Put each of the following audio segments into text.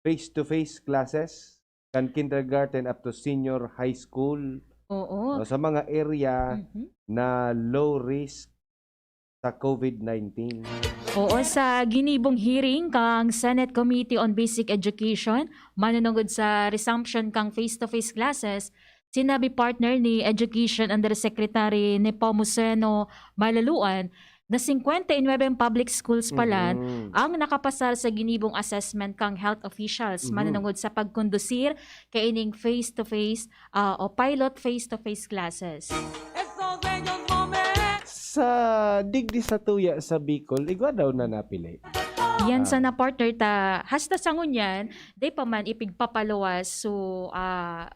face-to-face classes kan kindergarten up to senior high school Oo. sa mga area Mhm. na low risk sa COVID-19. Oo, sa ginibong hearing kang Senate Committee on Basic Education, manunungod sa resumption kang face-to-face classes, sinabi partner ni Education Undersecretary Nepomuceno Malaluan na 59 public schools pala ang nakapasar sa ginibong assessment kang health officials manunungod sa pagkondusir kaining face-to-face o pilot face-to-face classes. Sa digdi sa tuya sa Bicol, igwa daw na napili. Yan sa na partner ta hasta sa ngunyan, day pa man ipigpapaluwas so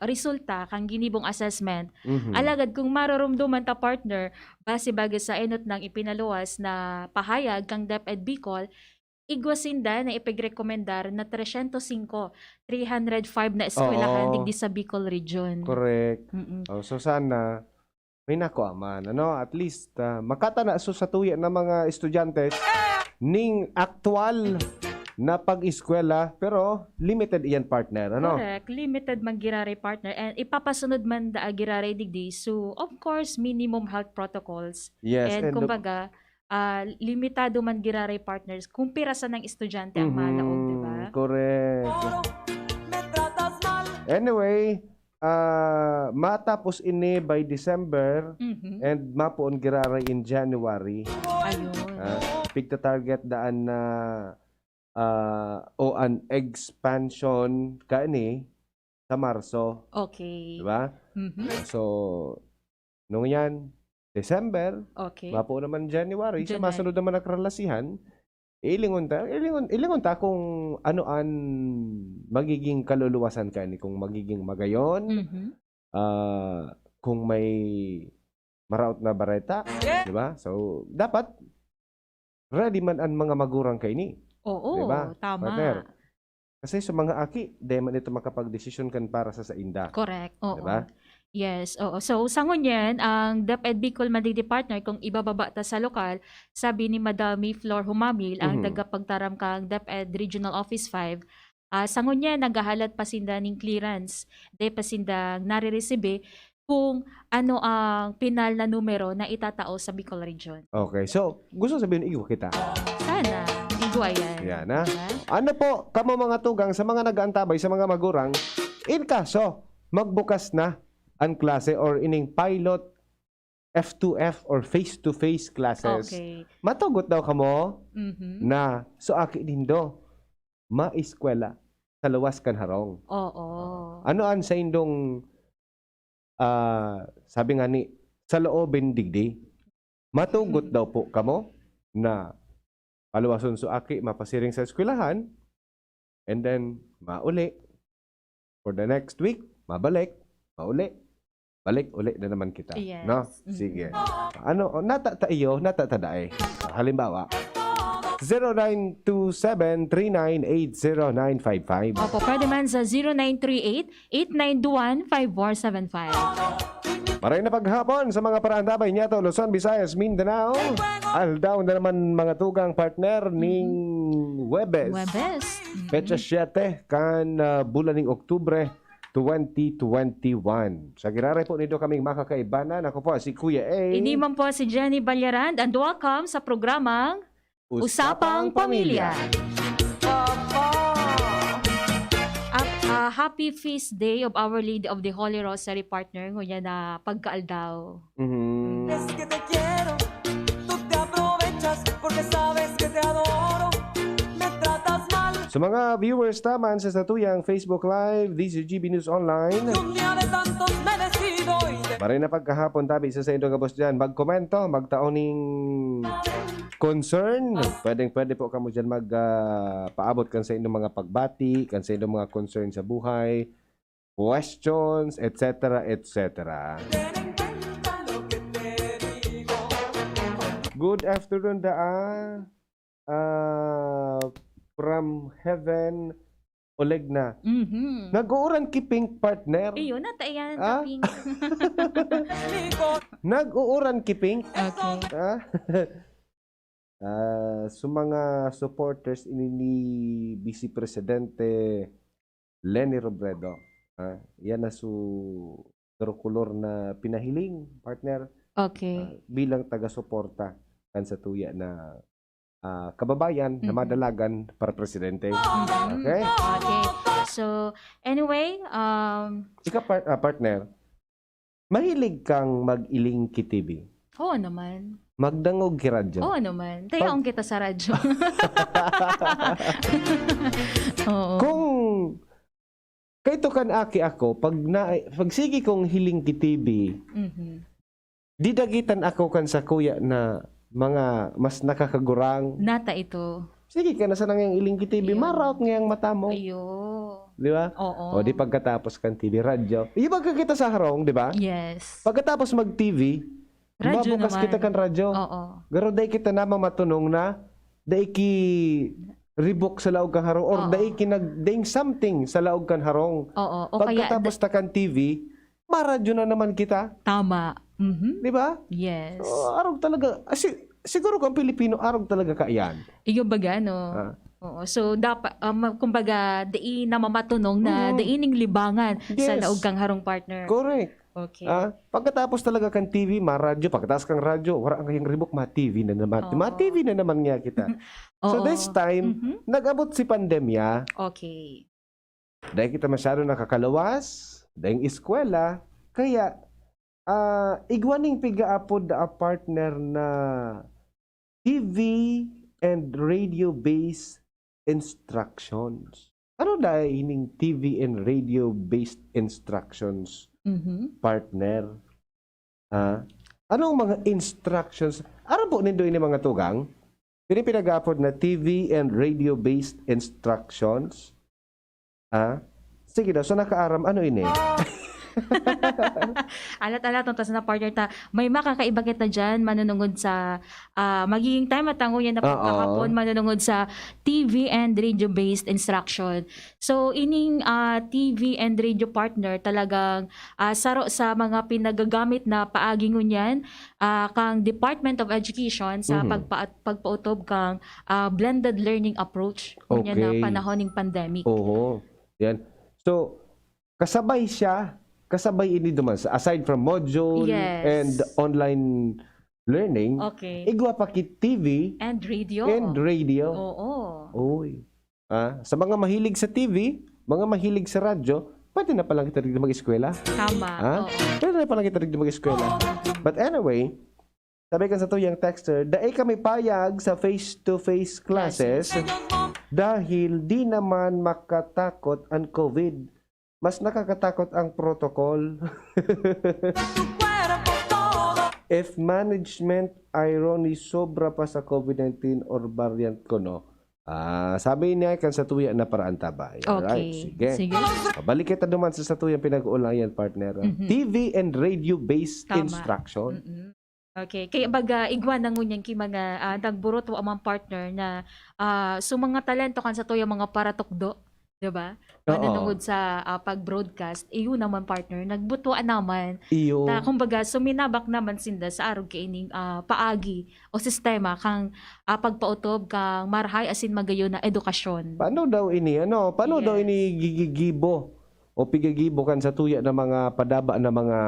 resulta kang ginibong assessment. Alagad kung maroromduman ta partner base bagay sa enot ng ipinaluwas na pahayag kang DepEd Bicol, igwasinda na ipigrekomendar na 305 na eskwelahan digdi sa Bicol region. Correct. Mm-mm. So sana may nakuaman, ano? At least makatana so sa tuya ng mga estudyante ning aktual na pag-eskwela pero limited iyan partner, ano? Correct. Limited man girare partner and ipapasunod man da girare digdi. So, of course, minimum health protocols. Yes, And kumbaga, limitado man girare partners kung pirasa ng estudyante ang malaog, di ba? Correct. Anyway, matapos ini by December and mapuon girare in January. Ayun. Pigta target daan na o an expansion kaani sa Marso, Okay. di ba? So nung yan December, Okay. mapuon naman January, sa January. masunod naman ang karalasihan, ilingon ta kung ano an magiging kaluluwasan kaani, kung magiging magayon, kung may maraot na bareta, di ba? So dapat ready man ang mga magurang kaini. Oo, Diba? tama. Partner. Kasi sa mga aki, di man ito makapag-desisyon kan para sa inda. Correct. Oo. Diba? Yes, oo. So, sa ngunyan, ang DepEd Bicol Malidi partner, kung ibababa ta sa lokal, sabi ni Madam Flor Humamil, ang tagapagtaram kang DepEd Regional Office 5, sa ngunyan, naghahalat pa sinda ning clearance. De pa sinda nare-receive kung ano ang pinal na numero na itatao sa Bicol Region. Okay, so gusto sabihin igo kita. Sana, igwayan. Yan na. Diba? Ano po, kamo mga tugang sa mga nag-aantabay, sa mga magurang, in kaso, magbukas na ang klase or ining pilot F2F or face-to-face classes. Okay. Matugot daw kamo na so aki din do maeskwela sa luwas kan harong. Oo. Ano an sa indong sabi nga ni sa loobin digdi, matugot daw po kamo na paluwason so aki mapasiring sa eskwelahan and then mauli for the next week mabalik mauli balik uli na naman kita. Yes. No? Sige. Ano natataiyo natatadaay. Halimbawa 0927-3980-955. Opo, pwede man sa 0938-891-5475. Maray na paghapon sa mga paraantabay niya to Luzon, Visayas, Mindanao. Aldaw na naman mga tugang partner ning Webes. Petsa 7 kan bulan ng Oktubre 2021. Sa giraray po nito kaming makakaibanan. Ako po si Kuya A. Hindi man po si Jenny Balyaran and welcome sa programang Usapang Pamilya. Happy Feast Day of Our Lady of the Holy Rosary partner. Ngunya na pagkaaldaw. Es que te quiero, tú te aprovechas porque sabes que te adoro, me tratas mal. Sa mga viewers taman sa satuyang Facebook Live, DCGB News Online. Y un día de tantos me decido y de Maray na pagkahapon tabi sa indong kabos dyan. Magkomento, magtaoning concern. Pwede po kamo dyan magpaabot kan sa inyong mga pagbati, kan sa inyong mga concern sa buhay, questions, etc. etc. ten en cuenta lo que te digo. Good afternoon from heaven, Oleg na. Nag-uuran kiping partner. Iyo na tayan Ah? taping. Nag-uuran kiping. Okay. Sa mga supporters ini ni Vice Presidente Lenny Robredo. Yan na su tricolor na pinahiling, partner, Okay. bilang taga-suporta kan sa tuya na kababayan na madalagan para presidente. Okay? Okay. So, anyway, Ika, partner, mahilig kang mag-iling kitv. oo naman. Magdangog kiradyo. Oo naman. Tayaon kita sa radyo. Oo. Kung kayto kan aki ako, pag sige kong hiling kitv, Mhm. didagitan ako kan sa kuya na mga mas nakakagurang. Nata ito. Sige ka na sa nangyang iling kitv, Ayun. marawak ngayang mata mo. Ayo. Di ba? Oo. O di pagkatapos kan TV, radyo. Ibang kita sa harong, di ba? Yes. Pagkatapos mag-TV, Radyo mabukas naman. kita kan radyo. Oo. Garo day kita naman matunong na day ki ribok sa laog kan harong or Oo. day ki nagding something sa laog kan harong. Oo. O kaya, Pagkatapos ta kan TV, maradyo na naman kita. tama. Mhm. Di ba? Yes. So, arog talaga. Siguro kung Pilipino, arog talaga kaiyan. Iyo baga, no? Ah. Oo. So, dapat, kumbaga, dai na mamatunong na daining libangan sa Yes. laog kang harong partner. Correct. Okay. Pagkatapos talaga kan TV, ma-radyo. Pagkatapos kang radyo, wala ang kayang ribok, ma-TV na naman. Oo. Ma-TV na naman nga kita. So Oo. this time, Mhm. nag-abot si pandemya. Okay. Dahil kita masyado nakakalawas, dahil eskwela, kaya igwaning pigaapod a partner na TV and radio-based instructions. Ano dahil hining TV and radio-based instructions, Mhm. partner? Anong mga instructions? Ano po nindo ini mga tugang? Pinag-apod na TV and radio-based instructions. Sige daw, so nakaaram, ano ini? Alat-alat ang tas na partner ta. May makakaiba kita dyan manunungod sa magiging time at tanguyan na pagkakapon manunungod sa TV and radio-based instruction. So, ining TV and radio partner talagang saro sa mga pinagagamit na paagi ngunyan kang Department of Education sa pagpautob kang blended learning approach ngunyan na Okay. panahon ng pandemic. Oo. Yan. So, kasabay siya, kasabay ini duman. Aside from module Yes. and online learning, Okay. igwa pa kit TV And radio. and radio. Oo. Oy. Sa mga mahilig sa TV, mga mahilig sa radyo, pwede na palang kita rin mag-eskwela. Tama. Oo. Pwede na palang kita rin mag-eskwela. But anyway, sabi ka sa tuyang texter, dahil kami payag sa face-to-face classes dahil di naman makatakot ang COVID. Mas nakakatakot ang protocol. Cuerpo todo. If management irony sobra pa sa COVID-19 or variant ko, no? Sabi niya kan sa tuya na paraan tabay. Alright, Okay. sige. Sige. Balik kita duman sa tuyang pinag-uulayan, partner. TV and radio-based Tama. instruction. Mm-mm. Okay. Kaya baga, igwa na ngunyan ki mga nagburot o amang partner na so mga talento kan sa tuya mga paratukdo. Diba? Manunungod sa pag-broadcast, iyo naman partner, nagbutuan naman. Iyo. Kumbaga, suminabak naman sinda sa arog kaining paagi o sistema kang pagpautob kang marhay asin magayo na edukasyon. Paano daw ini? Paano Yes. daw ini gigigibo o pigagibo kan sa tuya na mga padaba na mga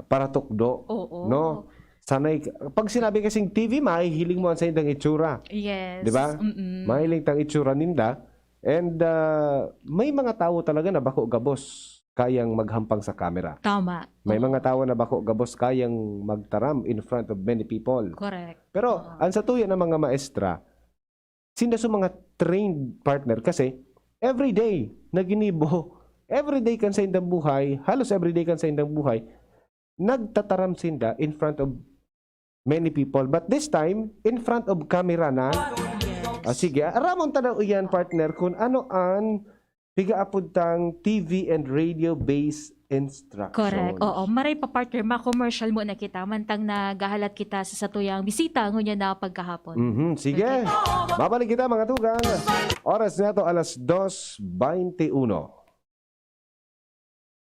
paratukdo? Oo. No? Sanay, pag sinabi kasing TV, mahihiling mo ang sa indang itsura. Yes. Di ba? Mm-mm. Mahiling tang itsura ninda. And may mga tao talaga na bako gabos kayang maghampang sa camera. Tama. May Oo. mga tao na bako gabos kayang magtaram in front of many people. Correct. Pero ang sa tuya ng mga maestra, sinda sa mga trained partner kasi everyday na ginibo, everyday kan sa indang buhay, halos everyday kan sa indang buhay, nagtataram sinda in front of many people. But this time, in front of camera na. Sige, aramon tanaw iyan, partner, kung ano ang pigaapod tang TV and radio-based instructions. Correct. Oo. Maray pa partner, ma-commercial mo na kita. Mantang nagahalat kita sa satuyang bisita ngunyan na pagkahapon. Sige. Babalik kita mga tugang. Oras na to alas 2:21.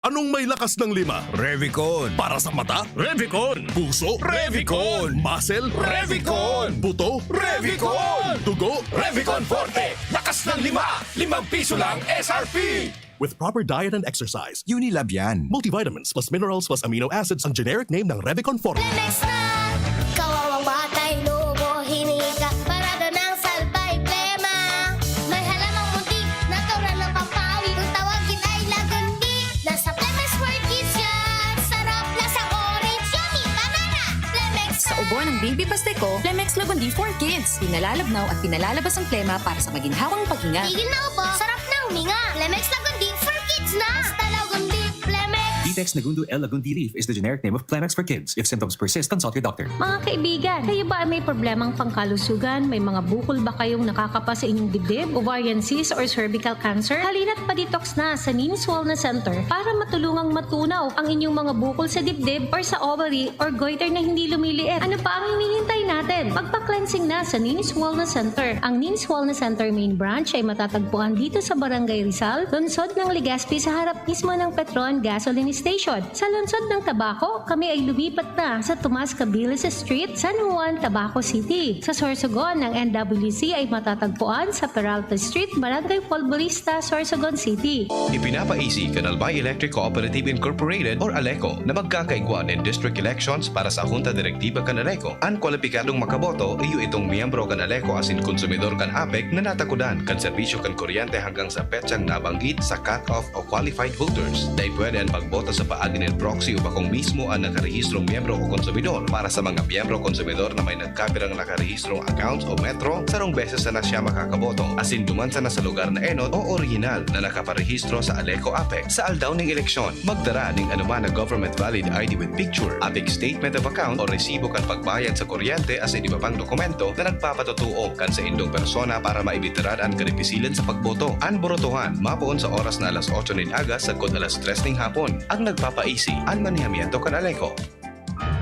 Anong may lakas ng 5? Revicon. Para sa mata? Revicon. Puso? Revicon. Muscle? Revicon. Buto? Revicon. Dugo? Revicon Forte. Lakas ng 5. 5 piso lang SRP. With proper diet and exercise, Unilab yan. multivitamins plus minerals plus amino acids ang generic name ng Revicon Forte. Lemex na! Kawawang batay, lobo, hinika, parada ng salbay, plema. May halamang muntik, natural ng pampawi, kung tawagin ay lagundi. Nasa Lemex for Kids yan, sarap, lasang orange, yummy, banana. Lemex Sa ubo ng baby pasteco, Lemex Lagundi for Kids. Pinalalabnaw at pinalalabas ang plema para sa maginhawang paghinga. Tigil na upo, sarap na huminga. Lemex Lagundi for Kids na! Basta Lagundi, Lemex. Detex Nagundo L. Lagundi Leaf is the generic name of Plemex for kids. If symptoms persist, consult your doctor. Mga kaibigan, kayo ba ay may problemang pangkalusugan? May mga bukol ba kayong nakakapa sa inyong dibdib? Ovarian cyst or cervical cancer? Halina't pa-detox na sa Ninis Wellness Center para matulungang matunaw ang inyong mga bukol sa dibdib or sa ovary or goiter na hindi lumiliit. Ano pa ang hinihintay natin? Magpa-cleansing na sa Ninis Wellness Center. Ang Ninis Wellness Center main branch ay matatagpuan dito sa Barangay Rizal, lungsod ng Legazpi sa harap mismo ng Petron Gasoline Station. Sa lungsod ng Tabaco, kami ay lumipat na sa Tomas Cabiles Street, San Juan, Tabaco City. Sa Sorsogon ng NWC ay matatagpuan sa Peralta Street, Barangay Folborista, Sorsogon City. Ipinapaisi kan Albay Electric Cooperative Incorporated or ALECO na magkakaigwan in district elections para sa Junta Direktiba kan ALECO. Ang kwalipikadong makaboto iyo itong miyembro kan ALECO asin konsumidor kan APEC na natakudan kan serbisyo kan kuryente hanggang sa petsang nabanggit sa cut-off o qualified voters. Dahil pwede ang pagboto sa paagi ng proxy o bakong mismo ang nakarehistrong miyembro o konsumidor. Para sa mga miyembro konsumidor na may nagkapirang nakarehistrong accounts o metro, sarong beses na siya makakaboto. Asin dumansa na sa lugar na enot o original na nakaparehistro sa ALECO APEC. Sa aldaw ng eleksyon, magdara ng anuman na government valid ID with picture, APEC statement of account o resibo kan pagbayad sa kuryente asin iba pang dokumento na nagpapatutuo kan sa indong persona para maibitiran ang karipisilan sa pagboto. Ang borotohan, mapoon sa oras na alas 8 ng aga sa kod alas 3 ng hapon. Ang nagpapaisi, ang manihamiento kan ALECO.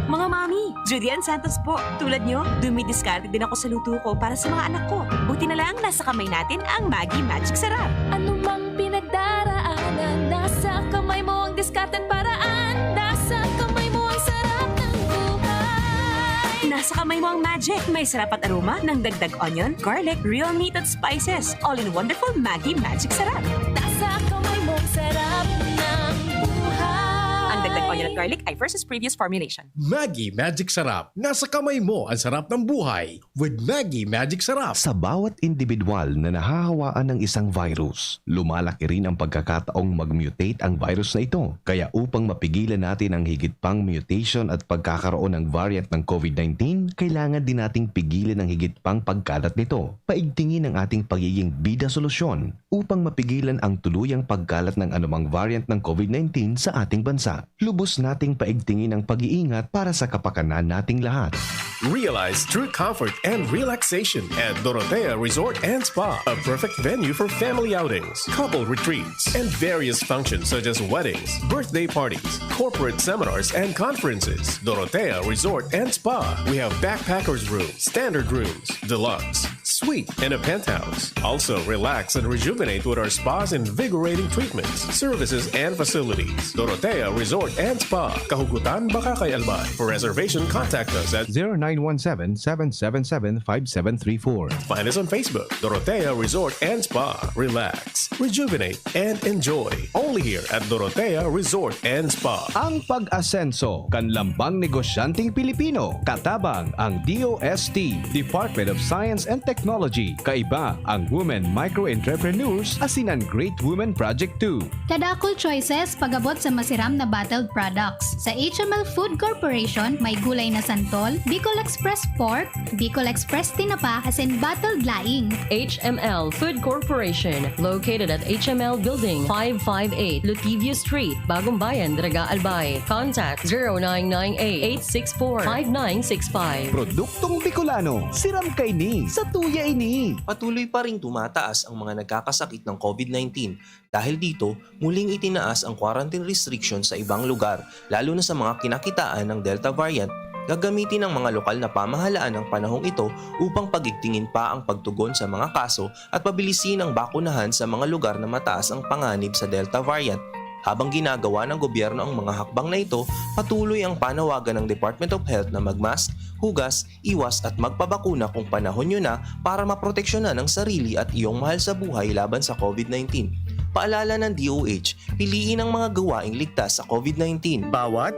Mga mami, Julian Santos po. Tulad nyo, dumidiskarte din ako sa luto ko para sa mga anak ko. Buti na lang nasa kamay natin ang Maggi Magic Sarap. Ano mang pinagdaraanan, nasa kamay mo ang diskarteng paraan. Nasa kamay mo ang sarap ng buhay. Nasa kamay mo ang magic. May sarap at aroma ng dagdag onion, garlic, real meat at spices. All in wonderful Maggi Magic Sarap. Nasa kamay mo ang sarap ng buhay. Ang dagdag onion at garlic ay versus previous formulation. Maggi Magic Sarap. Nasa kamay mo ang sarap ng buhay with Maggi Magic Sarap. Sa bawat individual na nahahawaan ng isang virus, lumalaki rin ang pagkakataong mag-mutate ang virus na ito. Kaya upang mapigilan natin ang higit pang mutation at pagkakaroon ng variant ng COVID-19, kailangan din nating pigilan ang higit pang pagkalat nito. Paigtingin ang ating pagiging bida solusyon upang mapigilan ang tuluyang pagkalat ng anumang variant ng COVID-19 sa ating bansa. Lubos nating paigtingin ang pag-iingat para sa kapakanan nating lahat. Realize true comfort and relaxation at Dorotea Resort and Spa, a perfect venue for family outings, couple retreats, and various functions such as weddings, birthday parties, corporate seminars, and conferences. Dorotea Resort and Spa. We have backpackers rooms, standard rooms, deluxe, suite, and a penthouse. Also, relax and rejuvenate with our spa's invigorating treatments, services, and facilities. Dorotea Resort and Spa, Kahugutan, Bakakay, Albay. For reservation, contact us at 0917-777-5734. Find us on Facebook, Dorotea Resort and Spa. Relax, rejuvenate, and enjoy. Only here at Dorotea Resort and Spa. Ang pag-asenso, kanlambang negosyanteng Pilipino, katabang ang DOST, Department of Science and Technology, kaiba ang Women Micro-Entrepreneurs, asinan Great Women Project 2. Kadakol choices pagabot sa masiram na battled products. Sa HML Food Corporation, may gulay na santol, Bicol Express Pork, Bicol Express Tinapa, as in battled laing. HML Food Corporation, located at HML Building 558, Lutivio Street, Bagong Bayan, Daraga, Albay. Contact 0998-864-5965. Produktong Bicolano, siram kay ni, sa tuya ini. Patuloy pa ring tumataas ang mga nagkakasakit ng COVID-19. Dahil dito, muling itinaas ang quarantine restrictions sa ibang lugar, lalo na sa mga kinakitaan ng Delta variant. Gagamitin ng mga lokal na pamahalaan ang panahong ito upang pagigtingin pa ang pagtugon sa mga kaso at pabilisin ang bakunahan sa mga lugar na mataas ang panganib sa Delta variant. Habang ginagawa ng gobyerno ang mga hakbang na ito, patuloy ang panawagan ng Department of Health na magmask, hugas, iwas at magpabakuna kung panahon nyo na para maproteksyonan ang sarili at iyong mahal sa buhay laban sa COVID-19. Paalala ng DOH, piliin ang mga gawaing ligtas sa COVID-19. Bawat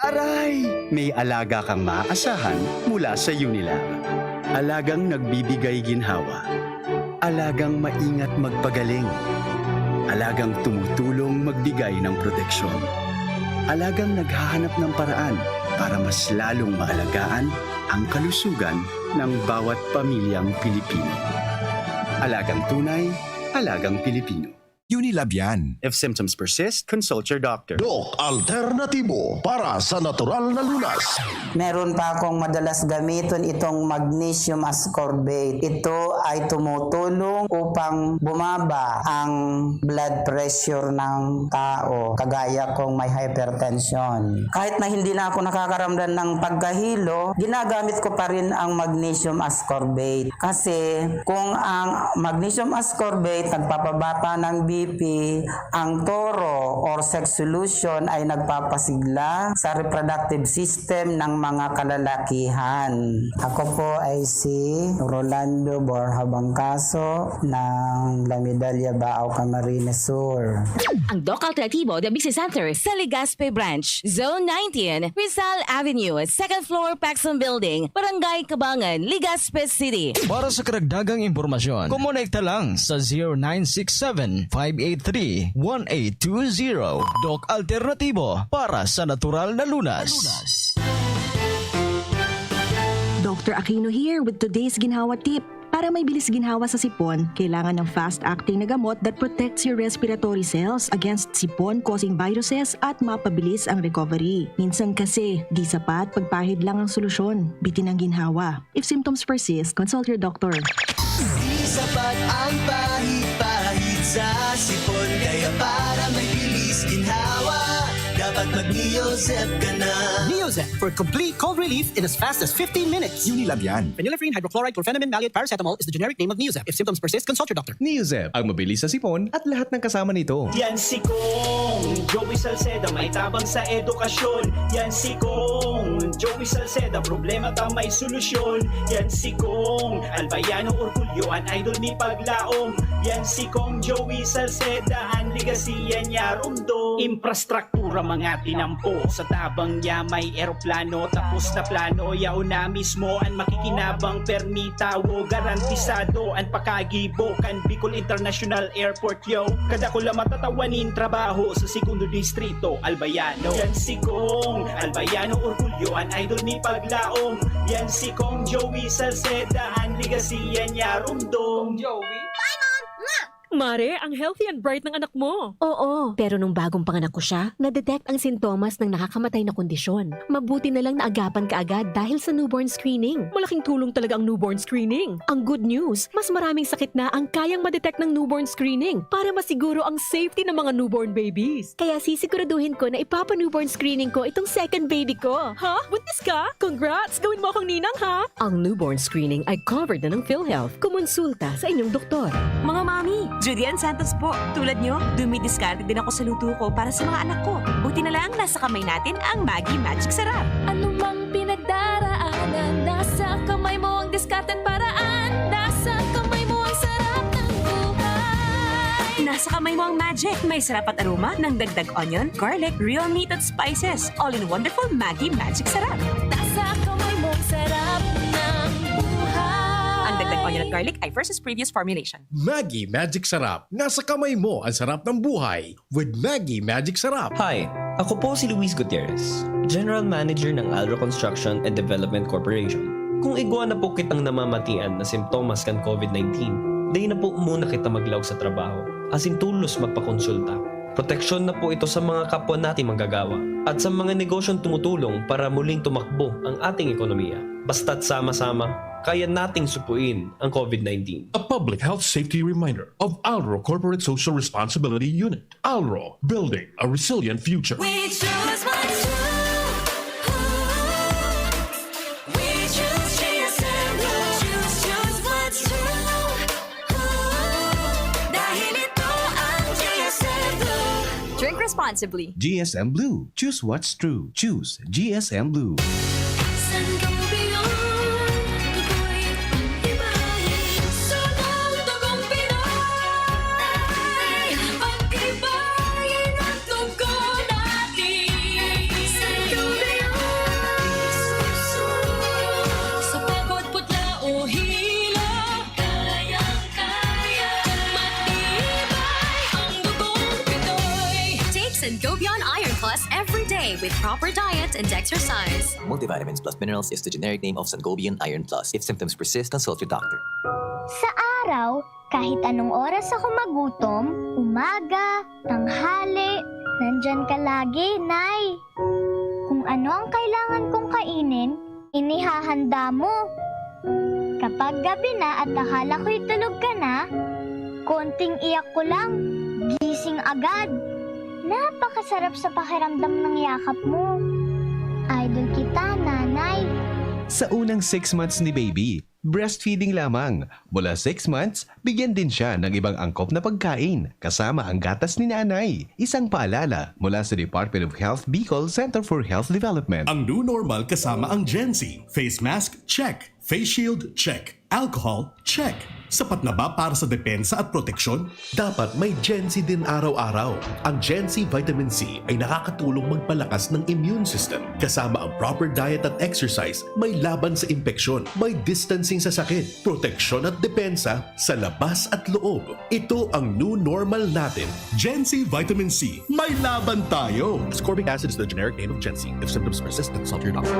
aray! May alaga kang maaasahan mula sa Unilab. Alagang nagbibigay ginhawa. Alagang maingat magpagaling. Alagang tumutulong magbigay ng proteksyon. Alagang naghahanap ng paraan para mas lalong maalagaan ang kalusugan ng bawat pamilyang Pilipino. Alagang tunay, alagang Pilipino. Unilab yan. If symptoms persist, consult your doctor. Doc Alternatibo para sa natural na lunas. Meron pa akong madalas gamitin itong magnesium ascorbate. Ito ay tumutulong upang bumaba ang blood pressure ng tao, kagaya kong may hypertension. Kahit na hindi na ako nakakaramdam ng pagkahilo, ginagamit ko pa rin ang magnesium ascorbate. Kasi kung ang magnesium ascorbate nagpapabata ng BP, ang toro or sex solution ay nagpapasigla sa reproductive system ng mga kalalakihan. Ako po ay si Rolando Borja Bangkaso ng La Medalla Bao Camarines Sur. Ang Doc Alternatibo The Business Center sa Legazpi Branch, Zone 19, Rizal Avenue, 2nd floor, Paxson Building, Barangay Cabangan, Legazpi City. Para sa karagdagang impormasyon, kumonekta lang sa 0967-583-1820. Doc Alternatibo para sa natural na lunas. Dr. Aquino here with today's ginhawa tip. Para may bilis ginhawa sa sipon, kailangan ng fast-acting na gamot that protects your respiratory cells against sipon-causing viruses at mapabilis ang recovery. Minsan kasi, di sapat pagpahid lang ang solusyon. Bitin ang ginhawa. If symptoms persist, consult your doctor. Di sapat ang pahid-pahid sa sipon, kaya para may bilis ginhawa, dapat mag-Neozep ka na. Neozep for complete cold relief in as fast as 15 minutes. Unilab yan. Phenylephrine, hydrochloride, chlorpheniramine, maleate, paracetamol is the generic name of Neozep. If symptoms persist, consult your doctor. Neozep, ang mabilis sa sipon at lahat ng kasama nito. Yan si Kong Joey Salceda, may tabang sa edukasyon. Yan si Kong Joey Salceda, problema ka may solusyon. Yan si Kong Albayano Orgulyo, an idol ni Paglaom. Yan si Kong Joey Salceda, ang ligasiya niya rumdo. Infrastruktura mga tinampo, sa tabang niya may eroplano. Tapos na plano, yao na mismo ang makikinabang permitawo. Garantisado ang pakagibo kan Bicol International Airport, yo. Kada ko lang matatawanin trabaho sa segundo distrito, Albayano. Yan si Kong Albayano Orgulyo, an idol ni Paglaom. Yan si Kong Joey Salceda, ang ligasiya niya rumdong. Joey? Mare, ang healthy and bright ng anak mo. Oo, pero nung bagong panganak ko siya, na-detect ang sintomas ng nakakamatay na kondisyon. Mabuti na lang naagapan ka agad dahil sa newborn screening. Malaking tulong talaga ang newborn screening. Ang good news, mas maraming sakit na ang kayang ma-detect ng newborn screening para masiguro ang safety ng mga newborn babies. Kaya sisiguraduhin ko na ipapa-newborn screening ko itong second baby ko. Ha? Buntis ka? Congrats! Gawin mo akong ninang, ha? Ang newborn screening ay covered na ng PhilHealth. Kumonsulta sa inyong doktor. Mga mami, Julian Santos po. Tulad nyo, dumidiskarte din ako sa luto ko para sa mga anak ko. Buti na lang nasa kamay natin ang Maggi Magic Sarap. Ano mang pinagdaraanan, nasa kamay mo ang diskarten paraan. Nasa kamay mo ang sarap ng buhay. Nasa kamay mo ang magic. May sarap at aroma ng dagdag onion, garlic, real meat at spices. All in wonderful Maggi Magic Sarap. Nasa kamay mo ang sarap ng buhay. Ang dagdag onion at garlic ay versus previous formulation. Maggi Magic Sarap. Nasa kamay mo ang sarap ng buhay with Maggi Magic Sarap. Hi, ako po si Luis Gutierrez, General Manager ng Alro Construction and Development Corporation. Kung igwa na po kitang namamatian na simptomas kan COVID-19, day na po muna kita maglaw sa trabaho. Asintulos magpakonsulta. Proteksyon na po ito sa mga kapwa nating manggagawa at sa mga negosyong tumutulong para muling tumakbo ang ating ekonomiya. Basta't sama-sama, kaya nating supuin ang COVID-19. A public health safety reminder of Alro Corporate Social Responsibility Unit. Alro, building a resilient future. We choose what's true. We choose GSM. Choose what's true. responsibly. GSM Blue. Choose what's true. Choose GSM Blue. Sangobion Iron Plus every day with proper diet and exercise. Multivitamins plus minerals is the generic name of Sangobion Iron Plus. If symptoms persist, consult your doctor. Sa araw, kahit anong oras ako magutom, umaga, tanghali, nandyan ka lagi, Nay. Kung ano ang kailangan kong kainin, inihahanda mo. Kapag gabi na at akala ko'y tulog ka na, konting iyak ko lang, gising agad. Napakasarap sa pakiramdam ng yakap mo. Idol kita, Nanay. Sa unang 6 months ni baby, breastfeeding lamang. Mula 6 months, bigyan din siya ng ibang angkop na pagkain, kasama ang gatas ni nanay. Isang paalala mula sa Department of Health Bicol Center for Health Development. Ang new normal kasama ang Gen-Z. Face mask, check. Face shield, check. Alcohol, check. Sapat na ba para sa depensa at proteksyon? Dapat may Gen-Z din araw-araw. Ang Gen-Z Vitamin C ay nakakatulong magpalakas ng immune system. Kasama ang proper diet at exercise, may laban sa impeksyon, may distancing sa sakit, proteksyon at depensa sa labas at loob. Ito ang new normal natin. Gen-Z Vitamin C. May laban tayo! Ascorbic acid is the generic name of Gen-Z. If symptoms persist, consult your doctor.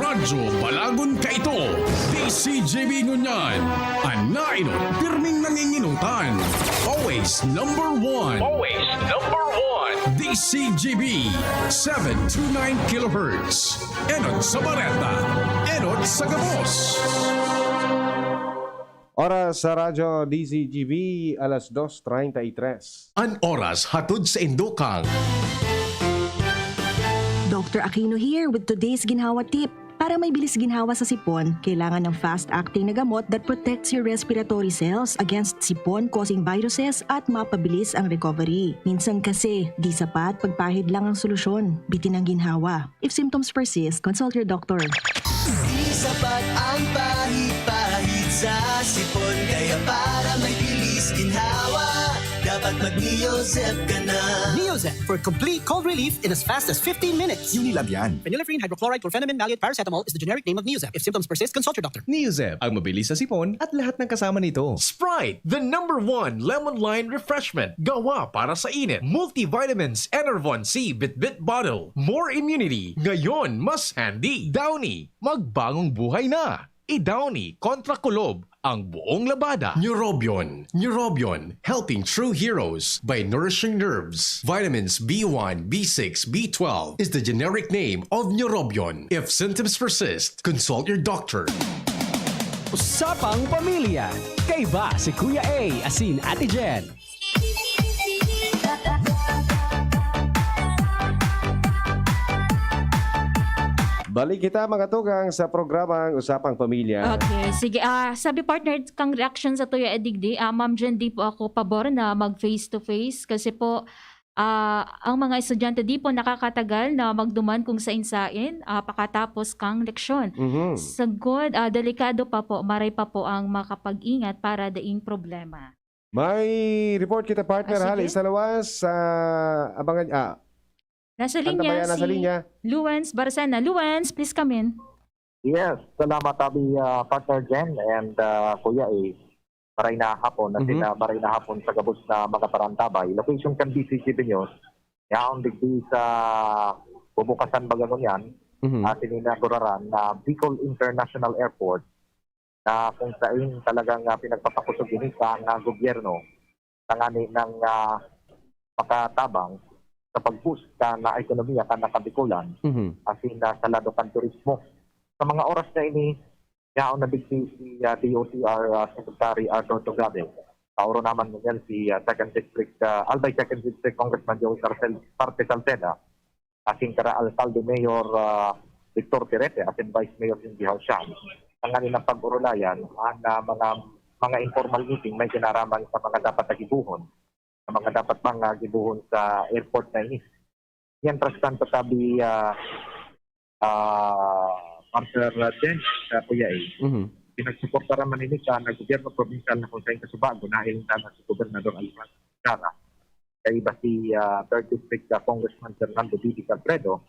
Radyo Balagon Kaito, DCJB Ngunyan, Anainot, pirming nanginginutan. Always number one. Always number one. DCJB, 729 kHz. Enot sa Bareta, Enot sa Gabos. Oras sa Radyo DCGB, alas 2:33. An oras hatod sa Indokang. Dr. Aquino here with today's ginhawa tip. Para may bilis ginhawa sa sipon, kailangan ng fast-acting na gamot that protects your respiratory cells against sipon-causing viruses at mapabilis ang recovery. Minsan kasi, di sapat pagpahid lang ang solusyon. Bitin ang ginhawa. If symptoms persist, consult your doctor. Di sapat ang pahid-pahid sa sipon, kaya para may bilis ginhawa, dapat mag-Neozep ka na. Neozep for complete cold relief in as fast as 15 minutes. Unilab yan. Phenylephrine, hydrochloride, chlorpheniramine, maleate, paracetamol is the generic name of Neozep. If symptoms persist, consult your doctor. Neozep, ang mabilis sa sipon at lahat ng kasama nito. Sprite, the #1 lemon lime refreshment. Gawa para sa init. Multivitamins, Enervon C Bit-Bit Bottle. More immunity. Ngayon, mas handy. Downy, magbagong buhay na. I-Downy kontra kulob ang buong labada. Neurobion, helping true heroes by nourishing nerves. Vitamins B1, B6, B12 is the generic name of Neurobion. If symptoms persist, consult your doctor. Usapang Pamilya. Kaiba si Kuya A, asin Ate Jen. Balik kita mga tugang sa programang Usapang Pamilya. Okay, sige. Sabi partner, kang reaction sa Tuya Edigdi, Ma'am Jen, di po ako pabor na mag face-to-face kasi po ang mga estudyante di po nakakatagal na magduman kung sain-sain pakatapos kang leksyon. Sagod, delikado pa po, maray pa po ang makapag-ingat para daing problema. May report kita partner, halis sa lawas sa abangan. Nasa linya nasa linya. Luwens Barsana. Luwens, please come in. Yes, salamat tabi partner Jen and Kuya A. Maray na hapon, maray na hapon sa gabos na mga parantabay. Location kan BCCB News. Yaon digdi sa bubukasan bagangon yan. Atin inauguraran na Bicol International Airport na kung saan talagang pinagpapakusog ini sa gobyerno tangani ng makatabang sa pag-boost na ekonomiya ka nakabikulan asin sa lado kan turismo. Sa mga oras na ini, yaon na bigti si DOTR Secretary Arthur Tugade. Tauro naman ngayon si Albay 2nd District Congressman Joey Parte Salceda, asin kara Alcalde Mayor Victor Tirete, asin Vice Mayor Cindy Hausian. Ang ng pag-urulayan, mga informal meeting may kinaraman sa mga dapat nagibuhon. Ang mga dapat mga gibuhon sa airport na ini. yan trustan to tabi partner Jen sa Kuya A. Pinagsuporta raman ini sa gobyerno provincial na kung saan kasubago na ilang tama si Gobernador Alfredo Cara. Kay iba si 3rd District Congressman Fernando Bibi Calfredo.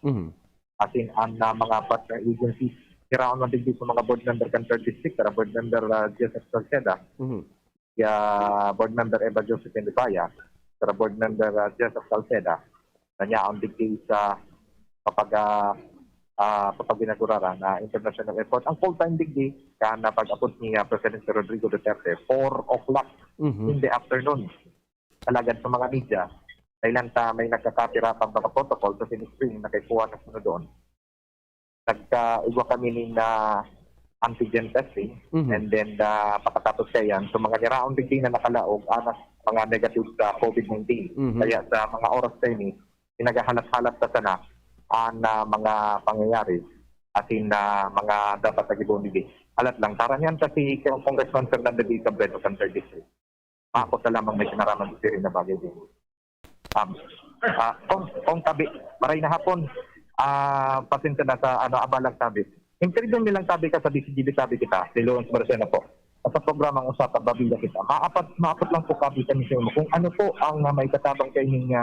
As in, ang mga partner agencies, kiraon man din sa mga board member kan 3rd District, para board member Joseph Salceda, board member Eva Josephine Libaya, para board member Joseph Salceda, na niya ang digdi sa kapag ginagurara na international airport. Ang full-time digdi, na pag-apod ni President Rodrigo Duterte, 4 o'clock in the afternoon. Alagad sa mga media, kailan may nagkakapira pang mga protocol sa siniscreen na kay kuha na sunod doon. Nagka-igwa kami na antigen testing and then pagkatapos kaya yan, so mga niraon digdi na nakalaog anas mga negative sa COVID-19. Kaya sa mga oras tayo ni, pinagahalat-halat sa sana ang mga pangyayari at na mga dapat nag-ibon digdi. Alat lang, taran yan kasi Congressman Fernando D. Cabredo sa 3rd District. Ako sa lamang may kinaraman dito rin na bagay din. Kung tabi, maray na hapon, pasensya na sa abalang tabi. Interview nilang tabi ka sa DCGB tabi kita, si Lawrence Marcena po. At sa programang Usapan Babila kita, maapat lang po kapi sa misyon mo kung ano po ang may katabang kayong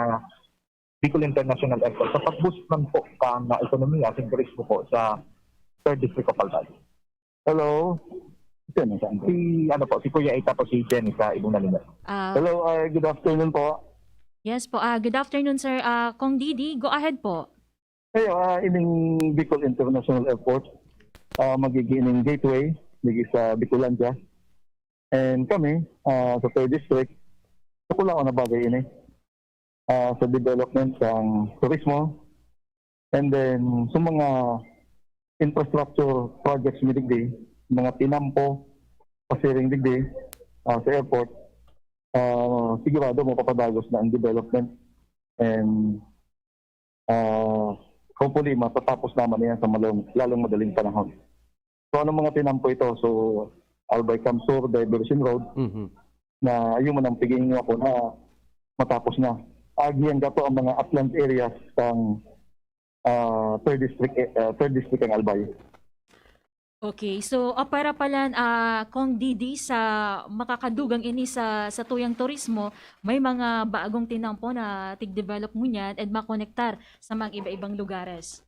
Bicol International Airport sa pag-boost man po ng ekonomiya at turismo po sa 3rd District of Albay. Hello? Si Kuya A tapos si Jenny sa Ibong Nalinas. Hello, good afternoon po. Yes po. Good afternoon, sir. Kong Didi, go ahead po. Hey, ining Bicol International Airport, magiging gateway digi sa Bicolandia. And kami, sa 3rd District, nakula ko na bagay ini sa development ng turismo. And then, sa mga infrastructure projects ni digdi, mga tinampo, pasiring digdi sa airport, sigurado mapapadagos na ang development and hopefully matatapos naman yan sa lalong madaling panahon. So anong mga tinampo ito? So Albay Camsur Diversion Road na ayun man ang piging ako na matapos na. Agian gato ang mga upland areas ng 3rd District ang Albay. Okay, so para pala Kong Didi sa makakadugang ini sa tuyang turismo, may mga bagong tinampo na tig-develop mo niyan at makonektar sa mga iba-ibang lugares.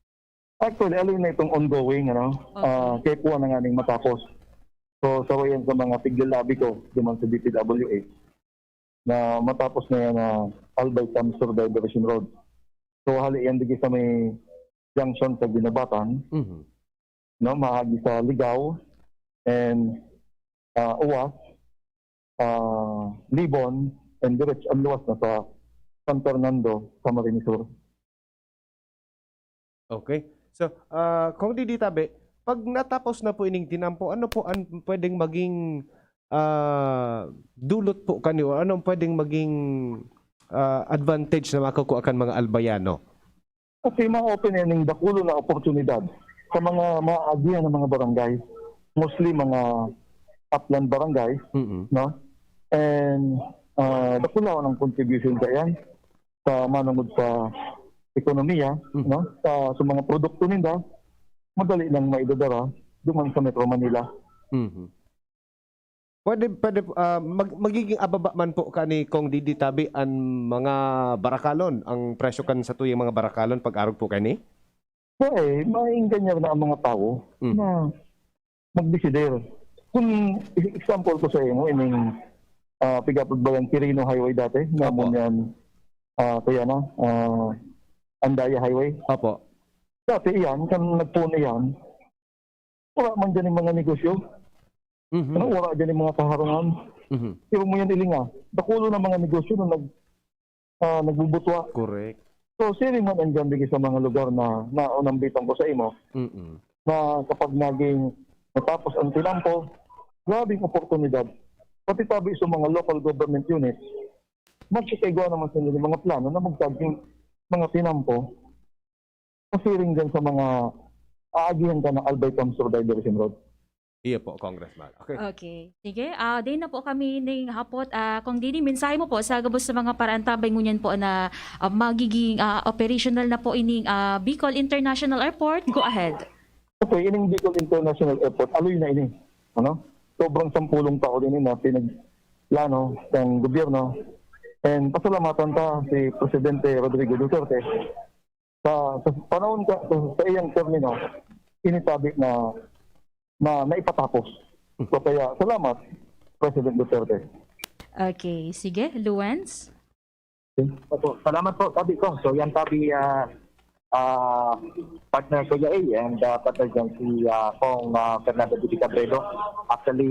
Actually, alin na itong ongoing, kaya kuha na nga ning matapos. So, sawayan sa mga tiglabi ko, duman sa DPWA, na matapos na yan na Albay Camsur Diversion Road. So, hali yan digi sa may junction sa Ginabatan, mahagi sa Ligaw and Uwas, Libon, and direct ang luwas na sa San Fernando, Camarines Sur. Okay. So, kung di tabi, pag natapos na po ining tinampo, ano po ang pwedeng maging dulot po kanyo? Anong pwedeng maging advantage na makukuha kan mga albayano? Okay, ma-open yan yung dakulo na oportunidad sa mga maagian ng mga barangay, mostly mga upland barangay, no? And dakula ng contribution ka yan sa manungod sa ekonomiya, no? Sa mga produkto nila, madali lang maidadara duman sa Metro Manila. Pwede magiging ababa man po kani Kong Didi tabi ang mga barakalon, ang presyo kan sa tuyang mga barakalon pag-arog po kani? Mainggan niya na ang mga tao na mag-desider. Kung example ko sa inyo, ining pigapod ba yung Quirino Highway dati? Namun yan, kaya na, Andaya Highway. Apo. Dati yan, kan nagpuno yan, wala man dyan yung mga negosyo. Wala dyan yung mga kaharungan. Pero mo yan ilinga. Dakulo ng mga negosyo na nagbubutwa. Correct. So, siring man andyan bigay sa mga lugar na naunambitan ko sa imo, na kapag naging natapos ang tinampo, grabing oportunidad. Pati tabi sa mga local government units, magsikaigawa naman sa nila mga plano na magtaging mga tinampo, pasiring dyan sa mga aagihan ka ng Albay Camsur Diversion Road. Iya po, Congressman. Okay. Okay. Sige, din na po kami ning hapot. Kung dini, mensahe mo po sa gabos sa mga parantabay ngunyan po na magiging operational na po ining Bicol International Airport. Go ahead. Okay, ining Bicol International Airport, aloy na ini. Ano? Sobrang 10 taon ini na pinagplano ng gobyerno. And pasalamatan ta si Presidente Rodrigo Duterte sa panahon sa iyang termino, initabi na naipatapos. So kaya salamat, President Duterte. Okay, sige, Luens. Salamat po, tabi ko. So yan tabi partner ko A and partner dyan si Kong Fernando D. Cabredo. Actually,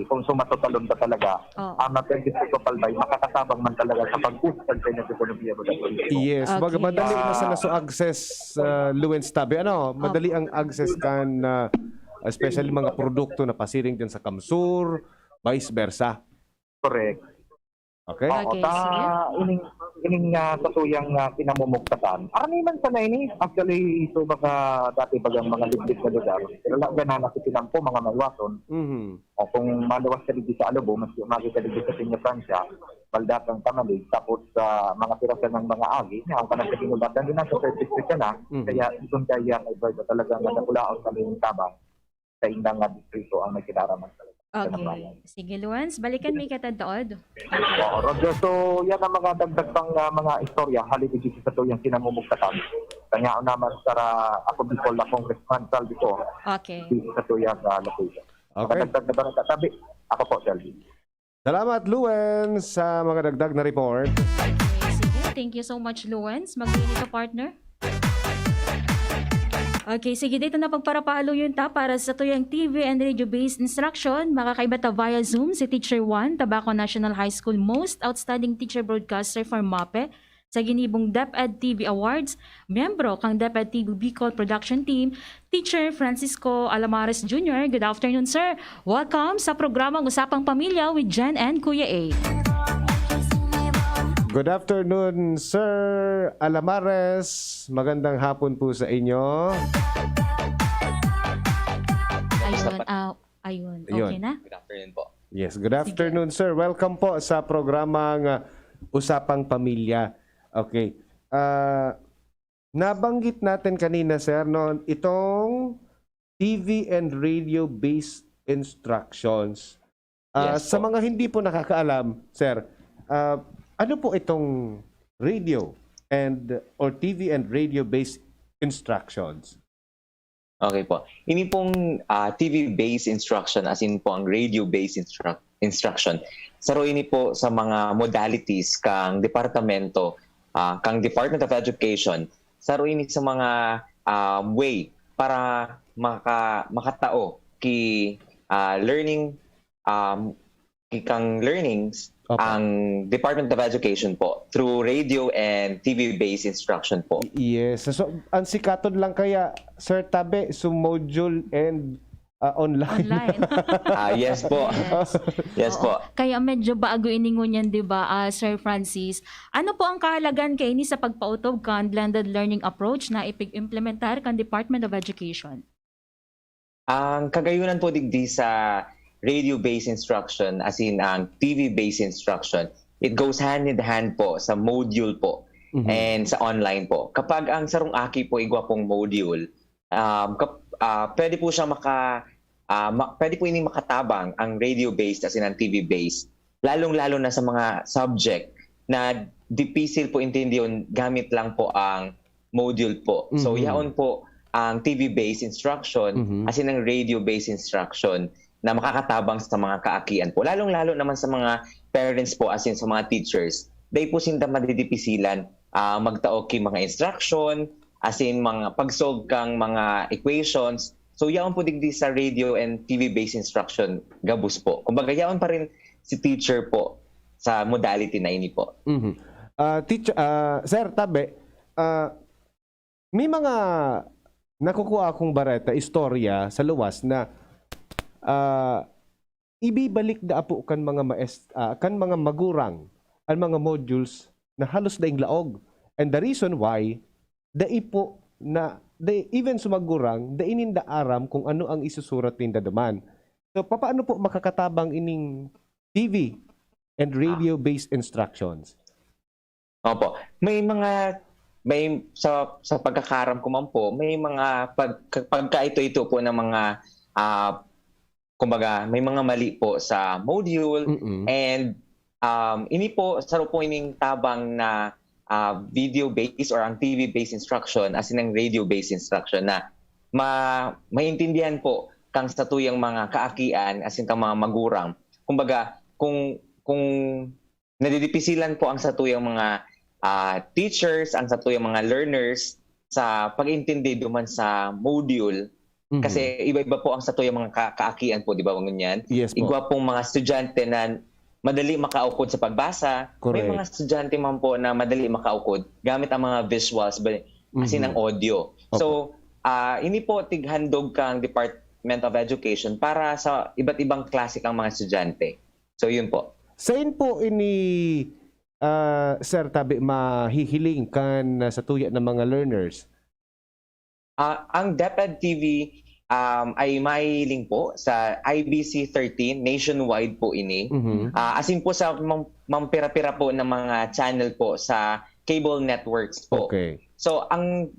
kung sumatotalon ka talaga, ang na-20 ko palbay, makakatabang man talaga sa pag-boost ng Senate Economy. Yes, madali na sa naso access Luens Tabi. Madali ang access kan especially mga produkto na pasiring din sa Kamsur, vice versa. Correct. Okay? Oo, ining katuyang kinamumugtatan. Araniman sa na ini. Actually, ito baka dati bagang mga liblib na lugar. Pero gana na si Pinampo, mga maiwason. O kung malawas ka dito sa Alobo, mas makita dito sa Pinya Francia, baldatang Tamalig, tapos mga tirasan ng mga agi, ang kanang katinulatan din na sa district na. Kaya itong kaya kay Berta talagang nakulaon kami ng tabang sa indang distrito ang may kinaraman talaga. Okay. Sige, Luens. Balikan may katadod. Roger, so yan ang mga dagdag pang mga istorya halipin dito sa tuyang kinamumugtatan. Kanya naman para ako Bicol na Congressman Salvi ko. Okay. Dito sa tuyang location. Okay. Dagdag na ba katabi? Ako po, Salvi. Salamat, Luens, sa mga dagdag na report. Okay, sige. Thank you so much, Luens. Mag-iinit ka, partner. Okay, sige, dito na pagparapalo yun para sa tuyang TV and radio-based instruction. Makakaiba ta via Zoom si Teacher 1, Tabaco National High School Most Outstanding Teacher Broadcaster for MAPE sa ginibong DepEd TV Awards. Miyembro kang DepEd TV Bicol Production Team, Teacher Francisco Alamares Jr. Good afternoon, sir. Welcome sa programang Usapang Pamilya with Jen and Kuya A. Good afternoon, Sir Alamares. Magandang hapon po sa inyo. Ayun. Okay na? Good afternoon po. Yes, good afternoon, sir. Welcome po sa programang Usapang Pamilya. Okay. Nabanggit natin kanina, sir, no, itong TV and radio-based instructions. Sa mga hindi po nakakaalam, sir, ano po itong radio or TV and radio-based instructions? Okay po. Ini pong TV-based instruction as in po ang radio-based instruction. Saro ini po sa mga modalities kang departamento, kang Department of Education. Saro ini sa mga way para makatao ki learning kang learnings ang Department of Education po through radio and TV-based instruction po. Yes. So, ang sikaton lang kaya, Sir Tabe, so module and online. Yes po. Yes po. Kaya medyo bago iningon yan, di ba, Sir Francis? Ano po ang kahalagan kay ni sa pagpautob kan blended learning approach na ipig-implementar kan Department of Education? Ang kagayunan po digdi sa radio-based instruction as in ang TV-based instruction, it goes hand in hand po sa module po and sa online po. Kapag ang sarong aki po igwa pong module, pwede po siya pwede po ini makatabang ang radio-based as in ang TV-based, lalong-lalo na sa mga subject na difícil po intindihan gamit lang po ang module po. So yaon po ang TV-based instruction as in ang radio-based instruction na makakatabang sa mga kaakian po. Lalong-lalo naman sa mga parents po as in sa mga teachers. Dahil po sinda madidipisilan magtaok ki mga instruction, as in mga pag-solve kang mga equations. So yaon po digdi sa radio and TV-based instruction gabus po. Kumbaga yaon pa rin si teacher po sa modality na ini po. Sir Tabe, may mga nakukuha akong bareta, istorya sa luwas na ibibalik da po kan mga kan mga magurang ang mga modules na halos daing laog. And the reason why even sumagurang da ininda aram kung ano ang isusurat ninda daman. So paano po makakatabang ining TV and radio-based instructions? Opo. May sa pagkakaram ko man po, may mga pagka ito po ng mga kumbaga may mga mali po sa module and ini po saro po ining tabang na video-based or ang TV-based instruction as in ang radio-based instruction na maintindihan po kang sa tuyang mga kaakian as in kang mga magurang. Kumbaga, kung nadidipisilan po ang sa tuyang mga teachers, ang sa tuyang mga learners sa pag-intindi duman sa module, kasi iba-iba po ang sa tuyang mga kaakian po, di ba ganyan? Yes po. Igwa pong mga estudyante na madali makaukod sa pagbasa. Correct. May mga estudyante man po na madali makaukod gamit ang mga visuals, as in ang audio. So, ini po tighandog kang Department of Education para sa iba't ibang klase kang mga estudyante. So, yun po. Sain po ini, Sir Tabi, mahihiling kan sa tuya ng mga learners? Ang DepEd TV ay mahihiling po sa IBC 13, nationwide po ini. As in po sa mampira-pira po ng mga channel po sa cable networks po. Okay. So, ang